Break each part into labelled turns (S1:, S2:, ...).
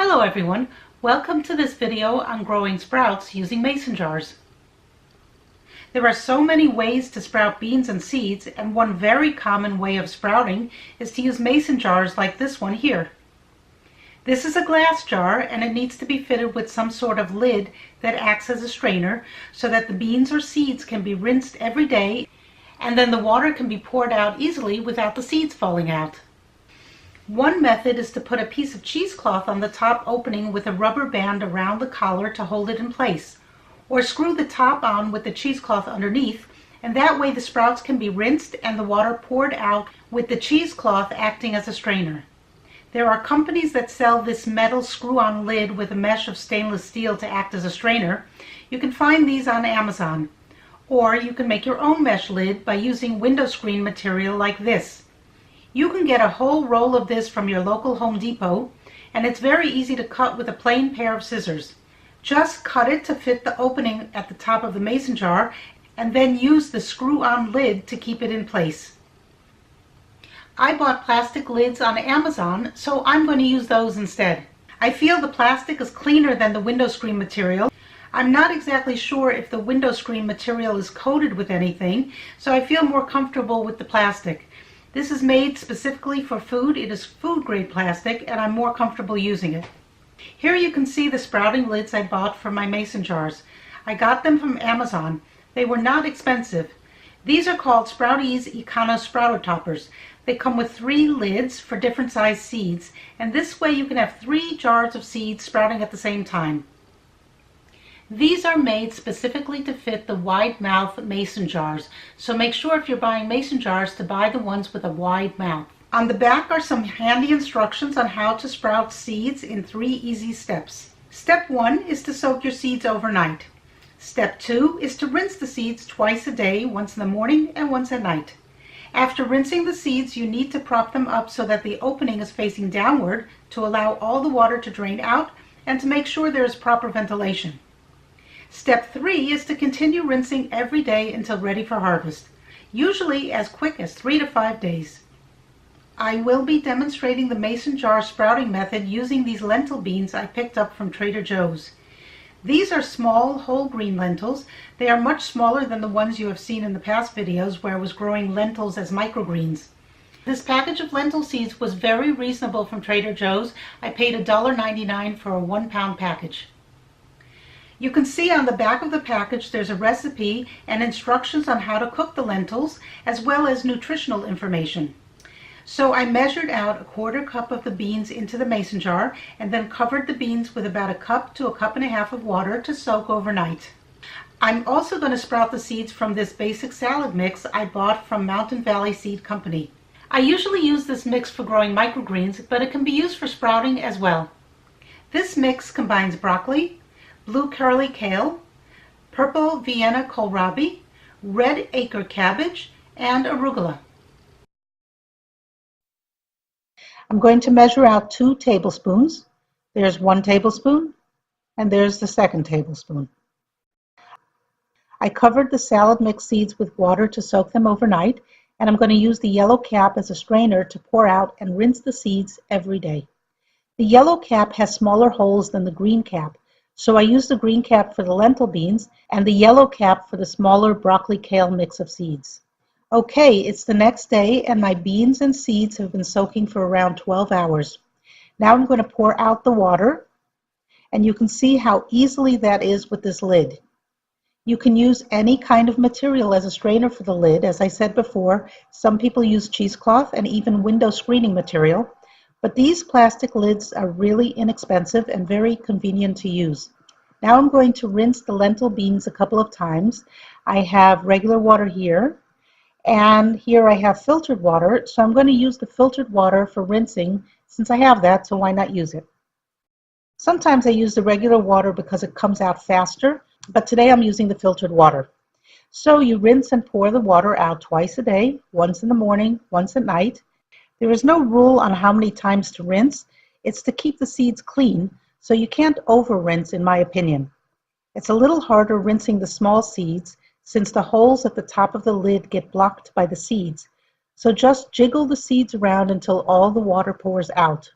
S1: Hello everyone, welcome to this video on growing sprouts using mason jars. There are so many ways to sprout beans and seeds, and one very common way of sprouting is to use mason jars like this one here. This is a glass jar and it needs to be fitted with some sort of lid that acts as a strainer so that the beans or seeds can be rinsed every day and then the water can be poured out easily without the seeds falling out. One method is to put a piece of cheesecloth on the top opening with a rubber band around the collar to hold it in place, or screw the top on with the cheesecloth underneath, and that way the sprouts can be rinsed and the water poured out with the cheesecloth acting as a strainer. There are companies that sell this metal screw-on lid with a mesh of stainless steel to act as a strainer. You can find these on Amazon, or you can make your own mesh lid by using window screen material like this. You can get a whole roll of this from your local Home Depot, and it's very easy to cut with a plain pair of scissors. Just cut it to fit the opening at the top of the mason jar, and then use the screw-on lid to keep it in place. I bought plastic lids on Amazon, so I'm going to use those instead. I feel the plastic is cleaner than the window screen material. I'm not exactly sure if the window screen material is coated with anything, so I feel more comfortable with the plastic. This is made specifically for food. It is food-grade plastic, and I'm more comfortable using it. Here you can see the sprouting lids I bought for my mason jars. I got them from Amazon. They were not expensive. These are called Sprouties Econo Sprouter Toppers. They come with 3 lids for different size seeds, and this way you can have 3 jars of seeds sprouting at the same time. These are made specifically to fit the wide mouth mason jars, so make sure if you're buying mason jars to buy the ones with a wide mouth. On the back are some handy instructions on how to sprout seeds in 3 easy steps. Step 1 is to soak your seeds overnight. Step 2 is to rinse the seeds twice a day, once in the morning and once at night. After rinsing the seeds, you need to prop them up so that the opening is facing downward to allow all the water to drain out and to make sure there is proper ventilation. Step 3 is to continue rinsing every day until ready for harvest, usually as quick as 3 to 5 days. I will be demonstrating the mason jar sprouting method using these lentil beans I picked up from Trader Joe's. These are small whole green lentils. They are much smaller than the ones you have seen in the past videos where I was growing lentils as microgreens. This package of lentil seeds was very reasonable from Trader Joe's. I paid $1.99 for a 1-pound package. You can see on the back of the package there's a recipe and instructions on how to cook the lentils, as well as nutritional information. So I measured out a 1/4 cup of the beans into the mason jar and then covered the beans with about 1 cup to 1.5 cups of water to soak overnight. I'm also going to sprout the seeds from this basic salad mix I bought from Mountain Valley Seed Company. I usually use this mix for growing microgreens, but it can be used for sprouting as well. This mix combines broccoli, blue curly kale, purple Vienna kohlrabi, red acre cabbage, and arugula. I'm going to measure out 2 tablespoons. There's 1 tablespoon, and there's the 2nd tablespoon. I covered the salad mix seeds with water to soak them overnight, and I'm going to use the yellow cap as a strainer to pour out and rinse the seeds every day. The yellow cap has smaller holes than the green cap, so I use the green cap for the lentil beans and the yellow cap for the smaller broccoli kale mix of seeds. Okay, it's the next day and my beans and seeds have been soaking for around 12 hours. Now I'm going to pour out the water, and you can see how easily that is with this lid. You can use any kind of material as a strainer for the lid. As I said before, some people use cheesecloth and even window screening material, but these plastic lids are really inexpensive and very convenient to use. Now I'm going to rinse the lentil beans a couple of times. I have regular water here, and here I have filtered water, so I'm going to use the filtered water for rinsing since I have that, so why not use it? Sometimes I use the regular water because it comes out faster, but today I'm using the filtered water. So you rinse and pour the water out twice a day, once in the morning, once at night. There is no rule on how many times to rinse. It's to keep the seeds clean, so you can't over-rinse in my opinion. It's a little harder rinsing the small seeds since the holes at the top of the lid get blocked by the seeds. So just jiggle the seeds around until all the water pours out.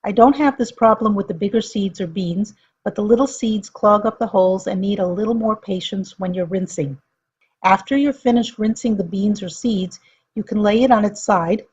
S1: I don't have this problem with the bigger seeds or beans, but the little seeds clog up the holes and need a little more patience when you're rinsing. After you're finished rinsing the beans or seeds, you can lay it on its side,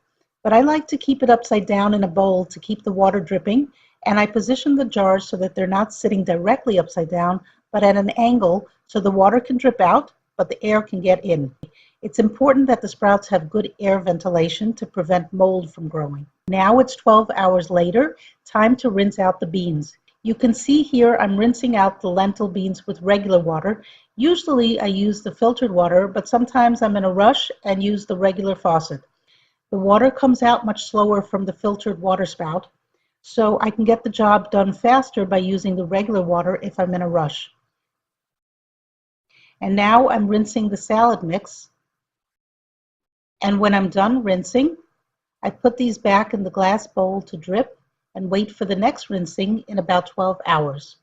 S1: but I like to keep it upside down in a bowl to keep the water dripping, and I position the jars so that they're not sitting directly upside down, but at an angle so the water can drip out, but the air can get in. It's important that the sprouts have good air ventilation to prevent mold from growing. Now it's 12 hours later, time to rinse out the beans. You can see here I'm rinsing out the lentil beans with regular water. Usually I use the filtered water, but sometimes I'm in a rush and use the regular faucet. The water comes out much slower from the filtered water spout, so I can get the job done faster by using the regular water if I'm in a rush. And now I'm rinsing the salad mix. And when I'm done rinsing, I put these back in the glass bowl to drip and wait for the next rinsing in about 12 hours.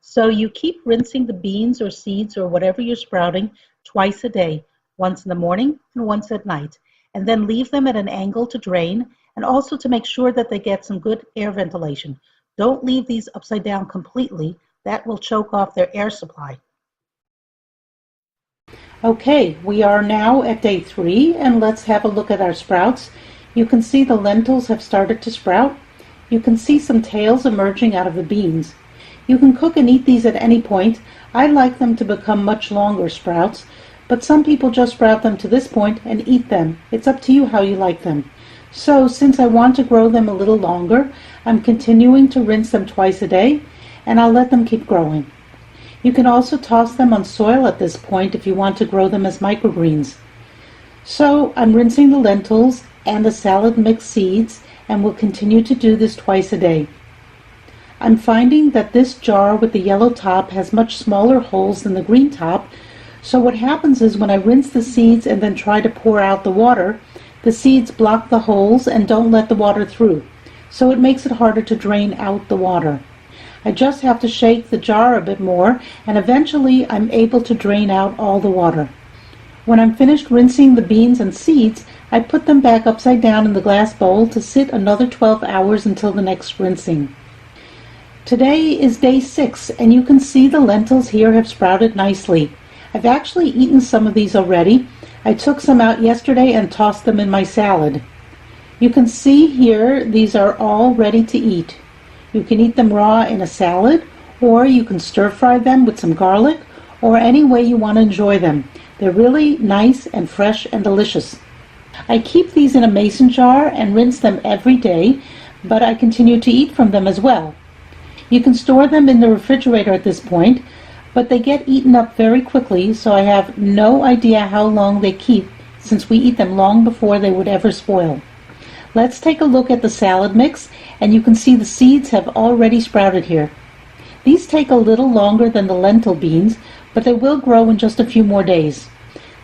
S1: So you keep rinsing the beans or seeds or whatever you're sprouting twice a day, once in the morning and once at night, and then leave them at an angle to drain and also to make sure that they get some good air ventilation. Don't leave these upside down completely. That will choke off their air supply. Okay, we are now at day 3, and let's have a look at our sprouts. You can see the lentils have started to sprout. You can see some tails emerging out of the beans. You can cook and eat these at any point. I like them to become much longer sprouts, but some people just sprout them to this point and eat them. It's up to you how you like them. So since I want to grow them a little longer, I'm continuing to rinse them twice a day, and I'll let them keep growing. You can also toss them on soil at this point if you want to grow them as microgreens. So I'm rinsing the lentils and the salad mix seeds, and will continue to do this twice a day. I'm finding that this jar with the yellow top has much smaller holes than the green top, so what happens is when I rinse the seeds and then try to pour out the water, the seeds block the holes and don't let the water through, so it makes it harder to drain out the water. I just have to shake the jar a bit more, and eventually I'm able to drain out all the water. When I'm finished rinsing the beans and seeds, I put them back upside down in the glass bowl to sit another 12 hours until the next rinsing. Today is day 6, and you can see the lentils here have sprouted nicely. I've actually eaten some of these already. I took some out yesterday and tossed them in my salad. You can see here these are all ready to eat. You can eat them raw in a salad, or you can stir fry them with some garlic, or any way you want to enjoy them. They're really nice and fresh and delicious. I keep these in a mason jar and rinse them every day, but I continue to eat from them as well. You can store them in the refrigerator at this point, but they get eaten up very quickly, so I have no idea how long they keep since we eat them long before they would ever spoil. Let's take a look at the salad mix, and you can see the seeds have already sprouted here. These take a little longer than the lentil beans, but they will grow in just a few more days.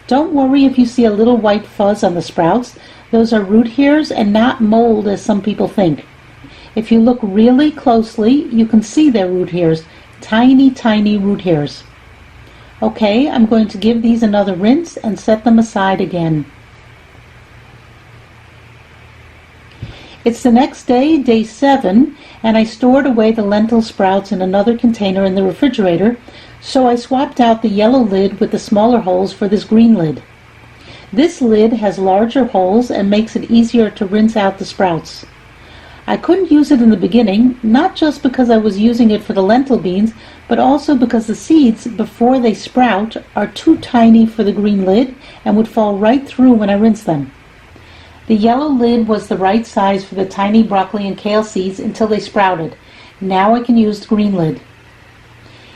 S1: Don't worry if you see a little white fuzz on the sprouts. Those are root hairs and not mold as some people think. If you look really closely, you can see they're root hairs, tiny, tiny root hairs. Okay, I'm going to give these another rinse and set them aside again. It's the next day, day 7, and I stored away the lentil sprouts in another container in the refrigerator, so I swapped out the yellow lid with the smaller holes for this green lid. This lid has larger holes and makes it easier to rinse out the sprouts. I couldn't use it in the beginning, not just because I was using it for the lentil beans, but also because the seeds, before they sprout, are too tiny for the green lid and would fall right through when I rinse them. The yellow lid was the right size for the tiny broccoli and kale seeds until they sprouted. Now I can use the green lid.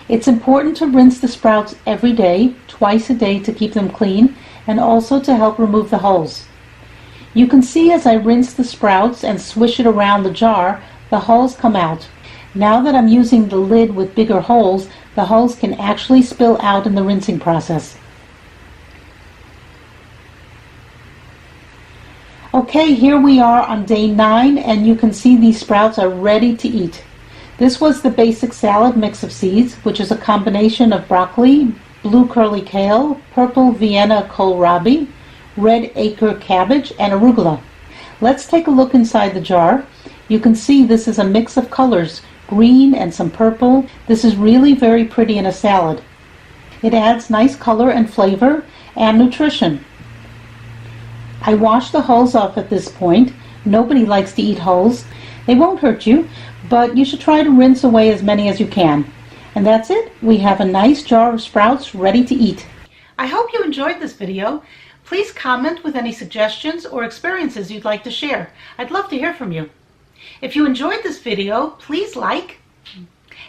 S1: It's important to rinse the sprouts every day, twice a day to keep them clean, and also to help remove the holes. You can see as I rinse the sprouts and swish it around the jar, the hulls come out. Now that I'm using the lid with bigger holes, the hulls can actually spill out in the rinsing process. Okay, here we are on day 9, and you can see these sprouts are ready to eat. This was the basic salad mix of seeds, which is a combination of broccoli, blue curly kale, purple Vienna kohlrabi, red acre cabbage, and arugula. Let's take a look inside the jar. You can see this is a mix of colors, green and some purple. This is really very pretty in a salad. It adds nice color and flavor and nutrition. I washed the hulls off at this point. Nobody likes to eat hulls. They won't hurt you, but you should try to rinse away as many as you can. And that's it. We have a nice jar of sprouts ready to eat. I hope you enjoyed this video. Please comment with any suggestions or experiences you'd like to share. I'd love to hear from you. If you enjoyed this video, please like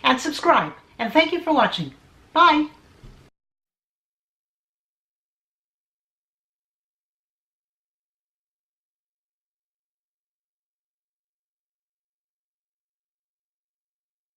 S1: and subscribe. And thank you for watching. Bye.